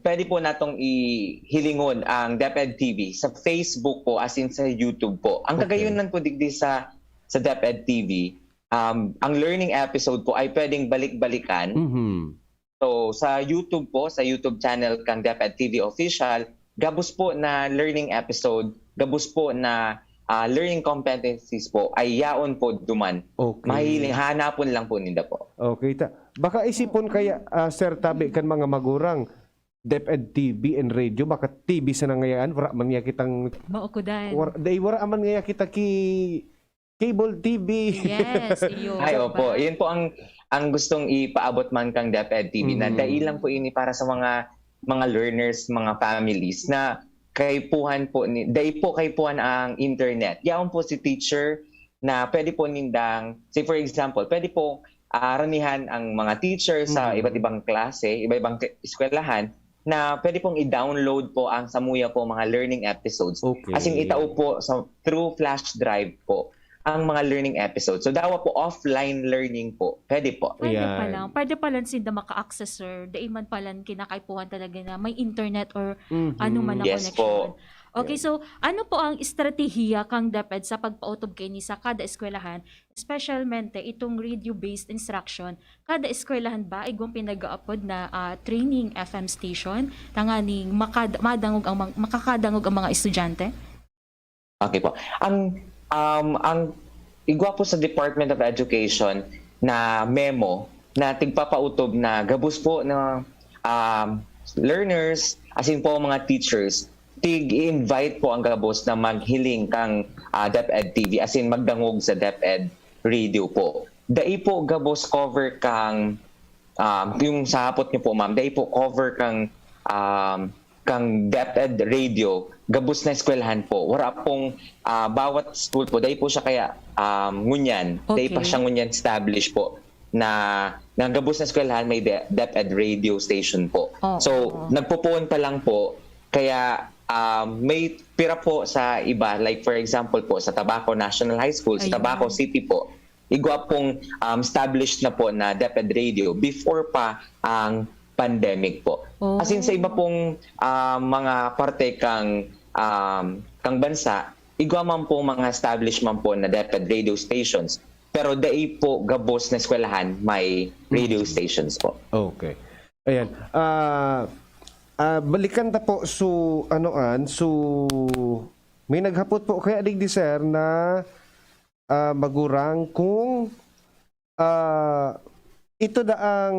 pwede po natong ihilingon ang DepEd TV sa Facebook po as in sa YouTube po. Ang kagayunan po digdi sa DepEd TV, ang learning episode po ay pwedeng balik-balikan. So sa YouTube po, sa YouTube channel kang DepEd TV Official, gabos po na learning episode, gabos po na learning competencies po ay yaon po duman. Okay. Mahiling, hanapon lang po nila po. Okay. Baka isipon kaya, Sir Tabi, kan mga magurang, DepEd TV and radio, baka TV sa nangayaan, wala man nga kitang... Maukudan. Wala man nga kita cable TV. Yes, iyo. Ay, opo. Yun po ang gustong ipaabot man kang DepEd TV na dahil lang po ini para sa mga learners, mga families na kaypuhan po dahil po kaypuhan ang internet. Yaon po si teacher na pwede po nindang, say for example, pwede po ranihan ang mga teacher sa iba't ibang klase, iba-ibang eskwelahan na pwede pong i-download po ang samuya po mga learning episodes. Okay. As in itao po through flash drive po ang mga learning episodes. So dawa po offline learning po. Pwede po. Pwede pa lang sinda maka-access, sir. Dahil man palang kinakaipuhan talaga na may internet or ano man na Yes connection. po. Okay, so ano po ang estratehiya kang DepEd sa pagpautob kay ni sa kada eskwelahan, especialmente itong radio-based instruction, kada eskwelahan ba igong pinag-upload na training FM station tanganing makakadangog ang mga estudyante? Okay po. Ang igwa po sa Department of Education na memo na tigpapautob na gabos po na learners, as in po mga teachers, tig-invite po ang gabos na maghiling kang DepEd TV, as in magdangog sa DepEd radio po. Dai po gabos cover kang, yung sa hapot niyo po ma'am, dai po cover kang DepEd radio, gabos na eskwelahan po. Wala pong bawat school po, dahil po siya kaya ngunyan. Dahil pa siya ngunyan established po na gabos na eskwelahan may DepEd radio station po. So, nagpupuon pa lang po, kaya may pira po sa iba, like for example po, sa Tabaco National High School, sa Tabaco City po, igwa pong established na po na DepEd radio before pa ang pandemic po. As in sa iba pong mga parte kang bansa, igwa man po mga established man po na DepEd radio stations. Pero dai po gabos na eskwelahan may radio stations po. Okay. Ayan. Balikan ta po so may naghapot po kaya digdi sir na magurang kung ito daang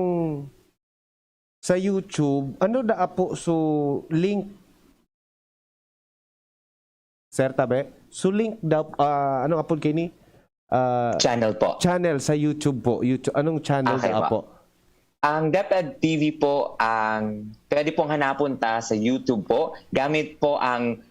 sa YouTube, ano da po so link Sir Tabe? So link daw ano apod kay ni channel po. Channel sa YouTube po. YouTube anong channel Okay da po? Ang DepEd TV po ang pwede pong hanapon ta sa YouTube po gamit po ang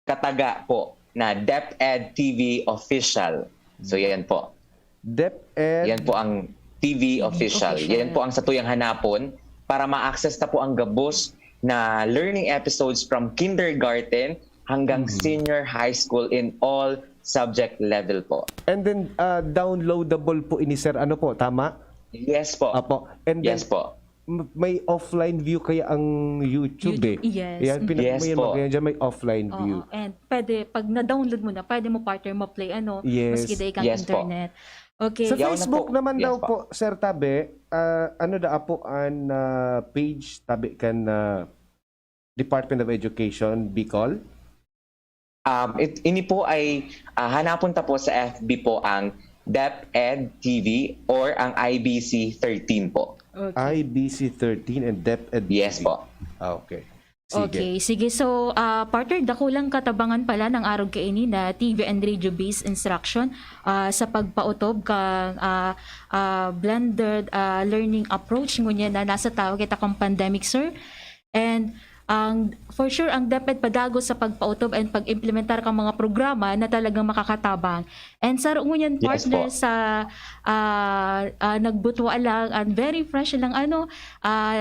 kataga po na DepEd TV Official. So yan po. DepEd. Yan po ang TV Official. Yan po ang satuyang hanapon para ma-access na po ang gabos na learning episodes from kindergarten hanggang senior high school in all subject level po. And then, downloadable po ini sir, ano po, tama? Yes po. Apo. And then, Yes po. may offline view kaya ang YouTube eh. Yes. Yan, Yes po. kaya dyan may offline view. Oo, and pwede, pag na-download mo na, pwede mo partner mo play Yes. maski day kang Yes po. internet. Okay. Sa Yaw na Facebook po. naman Yes daw po. po, Sir Tabe, ano da po ang page tabi kan Department of Education, Bicol? Ini po ay hanapon ta po sa FB po ang DepEd TV or ang IBC 13 po. Okay. IBC 13 and DepEd. Yes po. Okay. Sige. Okay, sige. So, partner, dakulang katabangan pala ng araw kaini na TV and radio-based instruction sa pagpautob ka blended learning approach ngunya na nasa tawag kita kong pandemic, sir. And for sure, ang DepEd padago sa pagpautob and pag-implementar ka mga programa na talagang makakatabang. And sa ngunyan Yes partner po. sa nagbutwa lang and very fresh lang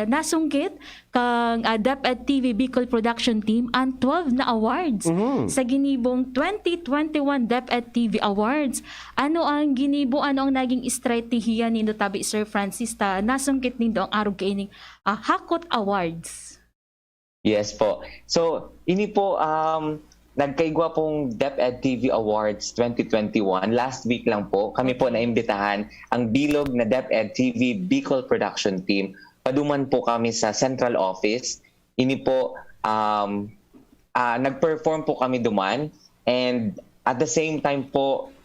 nasungkit kang DepEd TV Bicol Production Team ang 12 na awards sa ginibong 2021 DepEd TV Awards. Ano ang ginibo, ano ang naging estratehiya ni Tabi Sir Francis ta nasungkit nindo ang araw kaining Hakot Awards? Yes po. So, ini po nagkaigwa pong DepEd TV Awards 2021. Last week lang po, kami po naimbitahan ang bilog na DepEd TV Bicol Production Team. Paduman po kami sa central office. Ini po, nag-perform po kami duman. And at the same time po,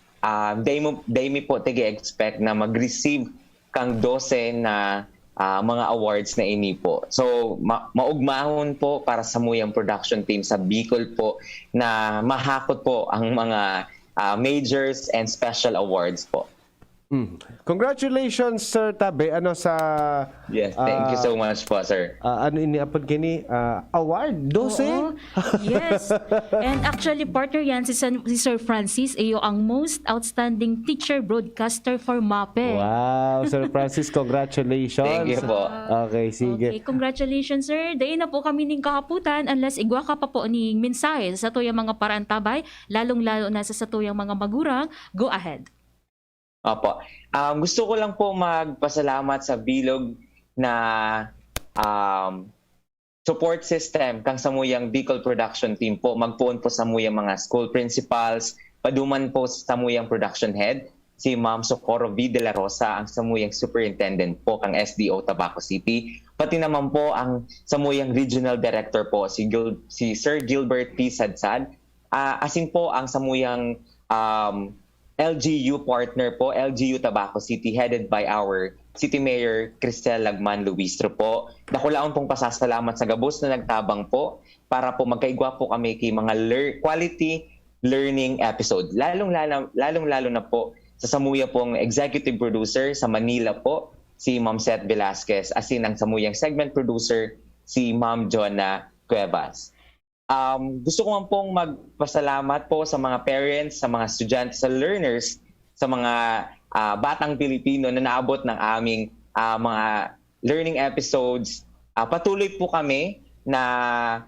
dahil po tige-expect na mag-receive kang 12 na mga awards na ini po. So, maugmahon po para sa muyang production team sa Bicol po na mahakot po ang mga majors and special awards po. Congratulations, Sir Tabe. Ano sa... Yes, thank you so much po, sir. ano ini apad kini? Award? 12? Oo. Yes. And actually, partner yan, si Sir Francis, iyo ang most outstanding teacher broadcaster for MAPE. Wow, Sir Francis, congratulations. Thank you po. Okay, sige. Okay, congratulations, sir. Dahil na po kami ning kahaputan unless igwa ka pa po ning mensahe sa tuyang mga parantabay, lalong-lalo na sa tuyang mga magurang. Go ahead. Opo. Gusto ko lang po magpasalamat sa bilog na support system kang samuyang Bicol Production Team po. Magpuon po sa muyang mga school principals, paduman po sa samuyang production head, si Ma'am Socorro V. De La Rosa, ang samuyang superintendent po kang SDO Tabaco City. Pati naman po ang samuyang regional director po, si Sir Gilbert P. Sadsad. Asin po ang samuyang LGU partner po, LGU Tabaco City, headed by our City Mayor Cristel Lagman Luistro po. Dakulaon pong pasasalamat sa gabos na nagtabang po para po magkaigwa po kami kay mga quality learning episode. Lalong-lalo na po sa samuya pong executive producer sa Manila po, si Ma'am Seth Velasquez, asin ang samuyang segment producer, si Ma'am Jonna Cuevas. Gusto ko man pong magpasalamat po sa mga parents, sa mga estudyante, sa learners, sa mga batang Pilipino na naabot ng aming mga learning episodes. Patuloy po kami na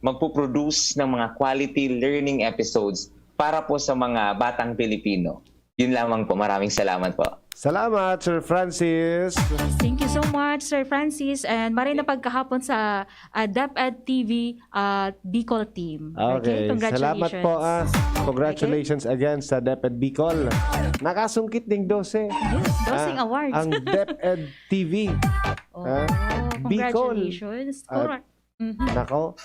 magpo-produce ng mga quality learning episodes para po sa mga batang Pilipino. Yun lamang po. Maraming salamat po. Salamat, Sir Francis. Thank you so much, Sir Francis. And maray na pagkahapon sa DepEd TV Bicol team. Okay, salamat po. Congratulations again sa DepEd Bicol. Nakasungkit ding 12. Yes, 12 awards. Ang DepEd TV. Bicol. Congratulations. Correct. Nako.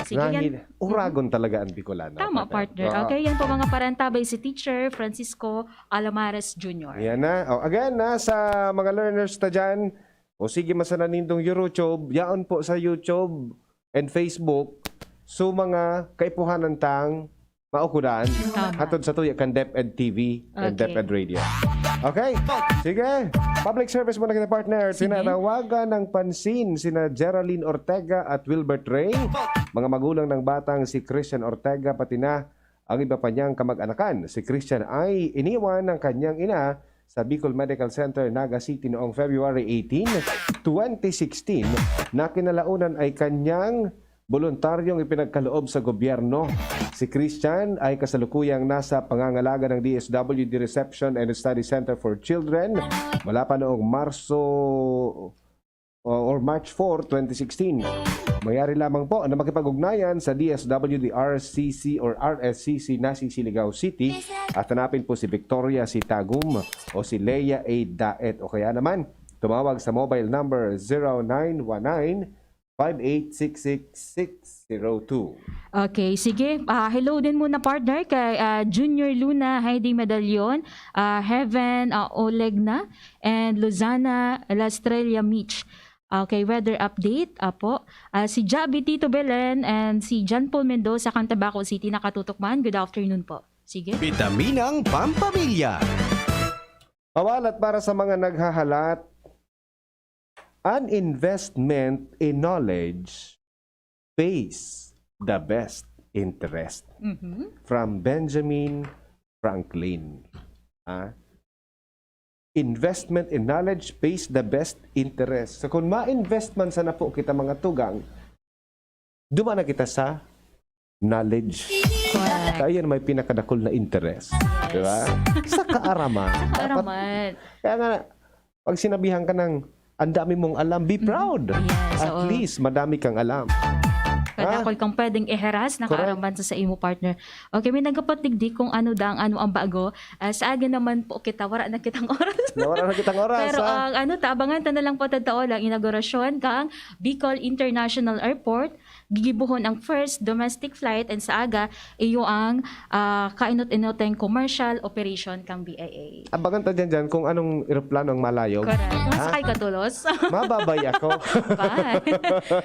Sige yan. Uragon talaga ang Bicolano. Tama, partner. Okay, yan po mga parantabay si Teacher Francisco Alamares Jr. Yan na. Again, sa mga learners na dyan, sige masananindong YouTube, yaon po sa YouTube and Facebook, so mga kaipuhanan tang maukudan, hatod sa tuya kan DepEd TV and DepEd Radio. Okay, sige. Public service muna kita, partner. Sinanawagan ng pansin sina Geraldine Ortega at Wilbert Ray, mga magulang ng batang si Christian Ortega, pati na ang iba pa niyang kamag-anakan. Si Christian ay iniwan ng kanyang ina sa Bicol Medical Center, Naga City noong February 18, 2016 na kinalaunan ay kanyang voluntaryong ipinagkaloob sa gobyerno. Si Christian ay kasalukuyang nasa pangangalaga ng DSWD Reception and Study Center for Children mula pa noong March 4, 2016. Mayari lamang po na makipag-ugnayan sa DSWD RCC or RSCC na si Siligao City at hanapin po si Victoria C. Tagum o si Leia A. Daet o kaya naman tumawag sa mobile number 0919-5866-602. Okay, sige. Hello din muna partner kay Junior Luna, Heidi Medallion, Heaven Olegna, and Luzana Lastrella Mitch. Okay, weather update. Apo. Si Javi Tito Belen and si John Paul Mendoza, Cantabaco City, nakatutok man. Good afternoon po. Sige. Bitaminang Pampamilya. Pawalat para sa mga naghahalat, an investment in knowledge pays the best interest. From Benjamin Franklin. Investment in knowledge pays the best interest. So kung ma-invest man sana po kita mga tugang, duma na kita sa knowledge. Kaya yan may pinakadakol na interest. Yes. Diba? Sa kaaraman. Kaaraman. Kaya nga, pag sinabihan ka ng ang dami mong alam, be proud. Yes, At least, madami kang alam. Kadakol kang pwedeng iheras na kaaraman sa imo partner. Okay, may nagapatigdi kung ano ang bago. Sa akin naman po kita, wala na kitang oras. Wala na kitang oras. Pero ang tabangan ta na lang po tadtao lang inaugurasyon kang Bicol International Airport. Gigibuhon ang first domestic flight and sa aga iyo ang kainot-inoteng commercial operation kang BIA. Abangan ta dyan kung anong eroplano ang malayo. Correct. Masakay ka tulos. Mababay ako. Bye.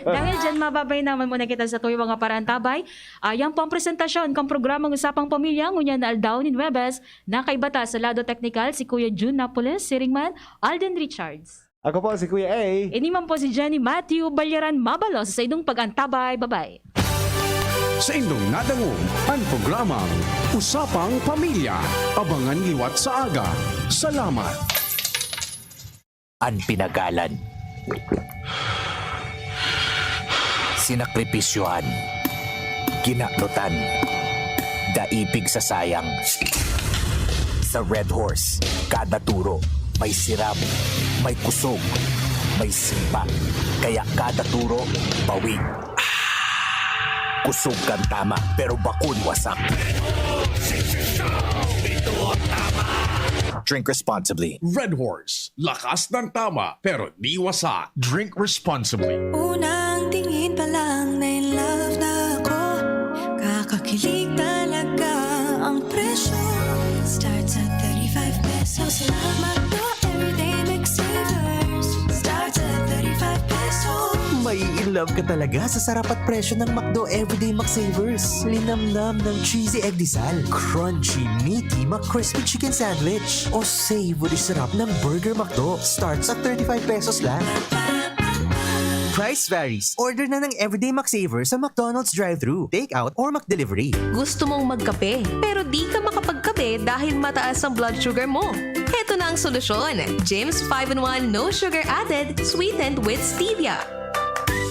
Dahil dyan mababay naman muna kita sa tuwing mga parantabay. Yan po ang presentasyon kang programang Usapang Pamilya ngunya na Aldaw ni Nuevez na kay bata sa lado technical si Kuya June Napoles, Siringman, Alden Richards. Ako po si Kuya A. Iniman po si Jenny Matthew Balyaran Mabalos sa idong pagantabay. Bye-bye. Sa indong nadangog ang programang Usapang Pamilya. Abangan liwat sa aga. Salamat. Ang pinagalan. Sinakripisyohan. Ginaknutan. Daipig sa sayang. Sa Red Horse, kada turo, may siram, may kusog, may simpa. Kaya kada turo, bawig. Kusog kang tama, pero bakun wasak. Drink responsibly. Red Horse. Lakas ng tama, pero di wasak. Drink responsibly. Unang tingin pa lang na in love na ako. Kakakilig talaga ang presyo. Starts at 35 pesos lang. Magdo everyday McSavers. Starts at 35 pesos. May in love ka talaga sa sarap at presyo ng McDo Everyday McSavers. Linamnam ng cheesy egg disal, crunchy, meaty McCrispy chicken sandwich, o savory sarap ng Burger McDo. Starts at 35 pesos lang. Price varies. Order na ng Everyday McSavers sa McDonald's drive-thru, take-out, or McDelivery. Gusto mong magkape, pero di ka makapagkape dahil mataas ang blood sugar mo. Heto na ang solusyon. James 5-in-1 No Sugar Added, sweetened with stevia.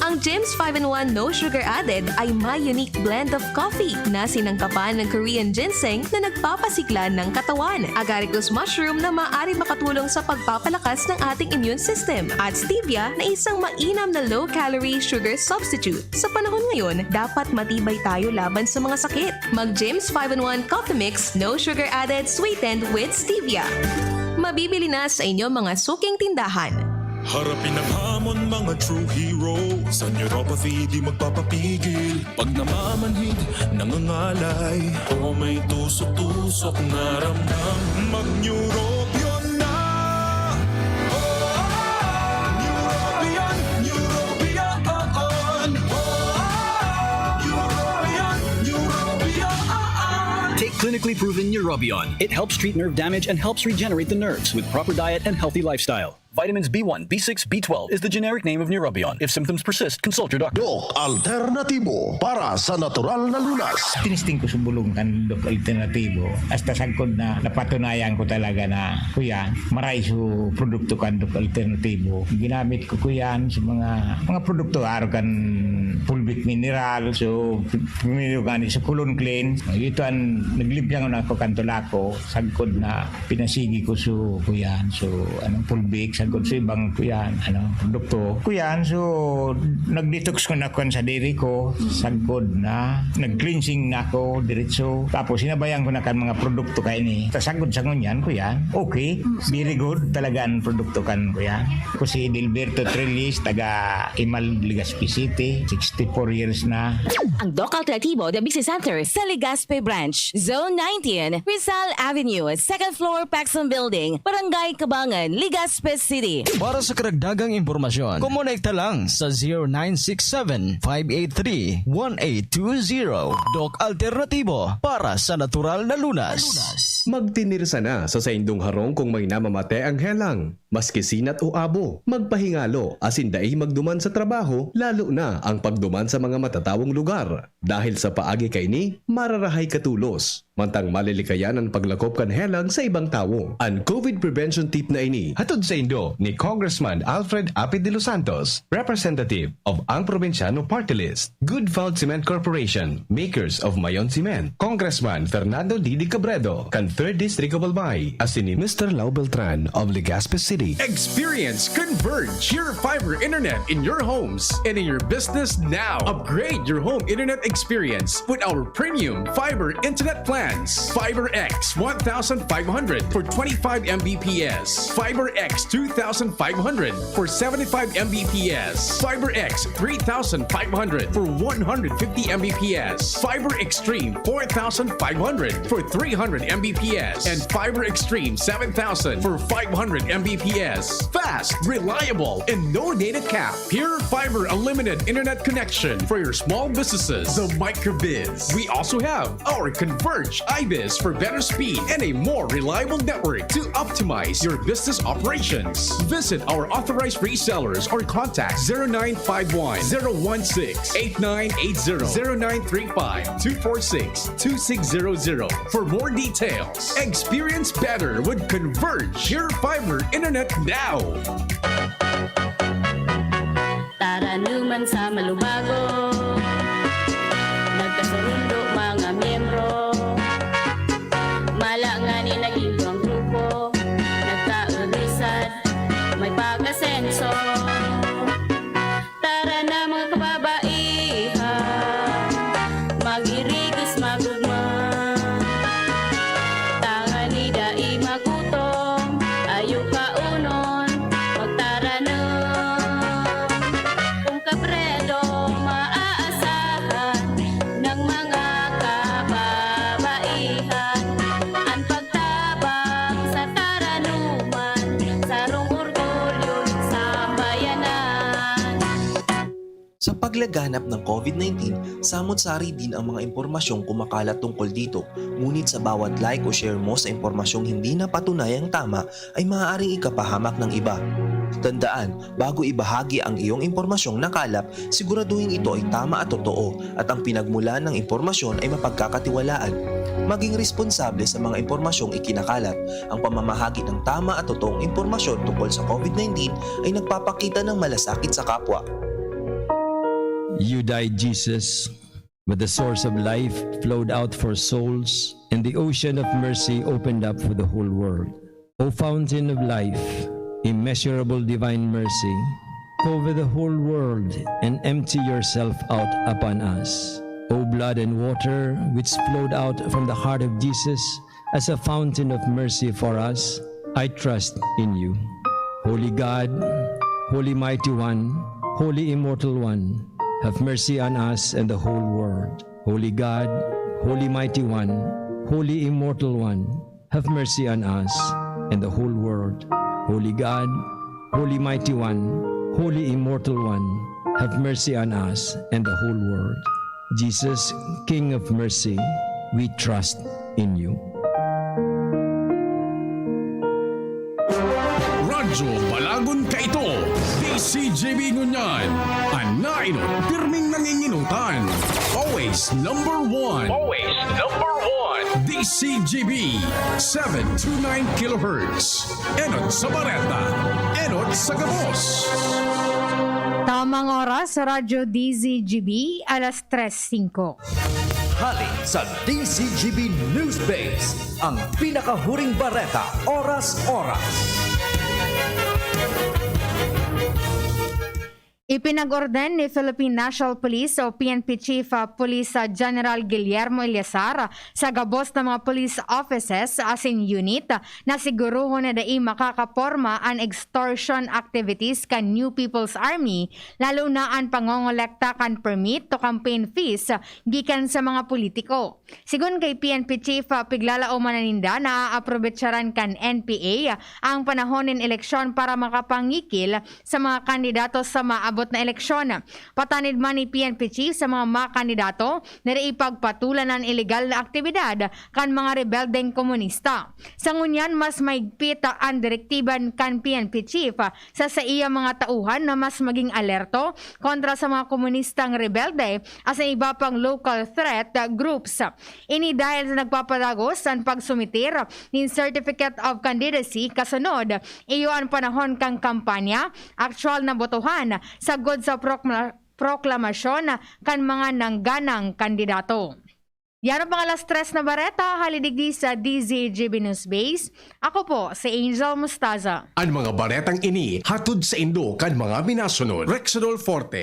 Ang James 5-in-1 No Sugar Added ay may unique blend of coffee na sinangkapan ng Korean ginseng na nagpapasigla ng katawan, agaricus mushroom na maaari makatulong sa pagpapalakas ng ating immune system, at stevia na isang mainam na low-calorie sugar substitute. Sa panahon ngayon, dapat matibay tayo laban sa mga sakit. Mag James 5-in-1 Coffee Mix No Sugar Added, sweetened with stevia. Mabibili na sa inyong mga suking tindahan. Harapin ang hamon, mga true hero. Sa neuropathy, di magpapapigil. Pag namamanhid, nangangalay, o may tusok-tusok na ramdam, mag-Neurobion na! Neurobion, Neurobion! Neurobion, Neurobion! Take clinically proven Neurobion. It helps treat nerve damage and helps regenerate the nerves with proper diet and healthy lifestyle. Vitamins B1, B6, B12 is the generic name of Neurobion. If symptoms persist, consult your doctor. Dok Alternatibo para sa natural na lunas. Tinisting ko sumbulong kan Dok Alternatibo. Hasta sagkod na napatunayan ko talaga na kuya, maray su produkto kan Dok Alternatibo. Ginamit ko kuyan sa mga produkto araw kan pulbit mineral, so pumili ko sa kulon clean. Ito ang naglibyan ko na ako kantulako, sagkod na pinasigi ko su kuyan, so pulbik, sagkod sa ibang kuyan, produkto. Kuyan, so nag-detox ko na kuyan sa diri ko, sagkod na nag-cleansing na ako diretso. Tapos sinabayan ko na kan mga produkto kay ni. Sagkod sa ngunyan, kuyan. Okay, very good talaga ang produkto kan kuyan. Ko si Dilberto Trillis, taga Imal, Legazpi City, 64 years na. Ang Doc Alternatibo The Business Center sa Legazpi Branch, Zone 19, Rizal Avenue, 2nd floor, Paxson Building, Barangay Kabangan, Legazpi City. Para sa karagdagang impormasyon, kumonekta lang sa 0967-583-1820. Doc Alternatibo para sa natural na lunas. Magtinirsa na sa saindong harong kung may namamate ang helang. Maski sinat o abo, magpahingalo asin dai magduman sa trabaho, lalo na ang pagduman sa mga matatawong lugar. Dahil sa paagi kay ni, mararahay katulos. Mantang malilikayan ang paglakop kan helang sa ibang tao. Ang COVID prevention tip na ini, hatod sa Indo ni Congressman Alfred Apid de los Santos, representative of ang Provinciano Party List, Good Fault Cement Corporation, makers of Mayon Cement, Congressman Fernando Didi Cabredo, kan 3rd District of Albay, asin ni Mr. Lau Beltran of Legazpi City. Experience Converge, your fiber internet in your homes and in your business now. Upgrade your home internet experience with our premium fiber internet plans. Fiber X 1500 for 25 Mbps. Fiber X 2500 for 75 Mbps. Fiber X 3500 for 150 Mbps. Fiber Extreme 4500 for 300 Mbps. And Fiber Extreme 7000 for 500 Mbps. Fast, reliable, and no data cap. Pure Fiber Unlimited Internet Connection for your small businesses. The Microbiz. We also have our Converge IBIZ for better speed and a more reliable network to optimize your business operations. Visit our authorized resellers or contact 0951 016 8980 0935 246 2600 for more details. Experience better with Converge your fiber internet now. Tara naman sa malubago, nagkasundo mga miyembro, malangani naging ang grupo, nagkaulisad, may pag-asenso. Tara na mga kababaihan, mag-irigis magugma, tangani dai magutom, ayo kaunon, magtara na. Kung kabredo maaasahan ng mga kababaihan, ang pagtabang sa taranuman, sarong orgulyo sa bayanan. Sa paglaganap ng COVID-19, samot-sari din ang mga impormasyong kumakalat tungkol dito. Ngunit sa bawat like o share mo sa impormasyong hindi na patunayang tama ay maaaring ikapahamak ng iba. Tandaan, bago ibahagi ang iyong impormasyong nakalap, siguraduhin ito ay tama at totoo at ang pinagmulan ng impormasyon ay mapagkakatiwalaan. Maging responsable sa mga impormasyong ikinakalat. Ang pamamahagi ng tama at totoong impormasyon tungkol sa COVID-19 ay nagpapakita ng malasakit sa kapwa. You died, Jesus, but the source of life flowed out for souls, and the ocean of mercy opened up for the whole world. O fountain of life, immeasurable divine mercy, cover the whole world and empty yourself out upon us. O blood and water, which flowed out from the heart of Jesus as a fountain of mercy for us, I trust in you. Holy God, Holy Mighty One, Holy Immortal One, have mercy on us and the whole world. Holy God, Holy Mighty One, Holy Immortal One, have mercy on us and the whole world. Holy God, Holy Mighty One, Holy Immortal One, have mercy on us and the whole world. Jesus, King of mercy, we trust in you. Radyo Balagon ka ito. DCJB ngunyan. Anainot, pirming nanginginutan. Always number one. Always number one. DCJB 729 kHz. Enot sa Bareta. Enot sa Gabos. Tamang oras sa Radyo DZGB, alas 3:05. Hali sa DCGB News Base, ang pinakahuring bareta, oras-oras. Ipinag-orden ni Philippine National Police o PNP Chief Police General Guillermo Eliazar sa gabos ng mga police offices as in unit na siguruhon na dai makakaporma ang extortion activities kan New People's Army, lalo na ang pangongolekta kan permit to campaign fees gikan sa mga politiko. Sigun kay PNP Chief Piglalao Mananinda na aaprobetsaran kan NPA ang panahonin eleksyon para makapangikil sa mga kandidato sa maabot na eleksyon. Patanid man ni PNP Chief sa mga kandidato na ipagpatulan ng illegal na aktibidad kan mga rebeldeng komunista. Sa ngunyan, mas maigpit ang direktiban kan PNP Chief sa iya mga tauhan na mas maging alerto kontra sa mga komunistang rebelde as ang iba pang local threat groups. Ini dahil sa nagpapadagos ang pagsumitir ng Certificate of Candidacy kasunod iyo ang panahon kang kampanya, actual na botohan sagod sa proklamasyon kan mga nangganang kandidato. Yan ang mga alas 3 na bareta, halidigdi sa DZGB News Base. Ako po, si Angel Mustaza. Ang mga baretang ini hatod sa Indo kan mga minasunod. Rexidol Forte,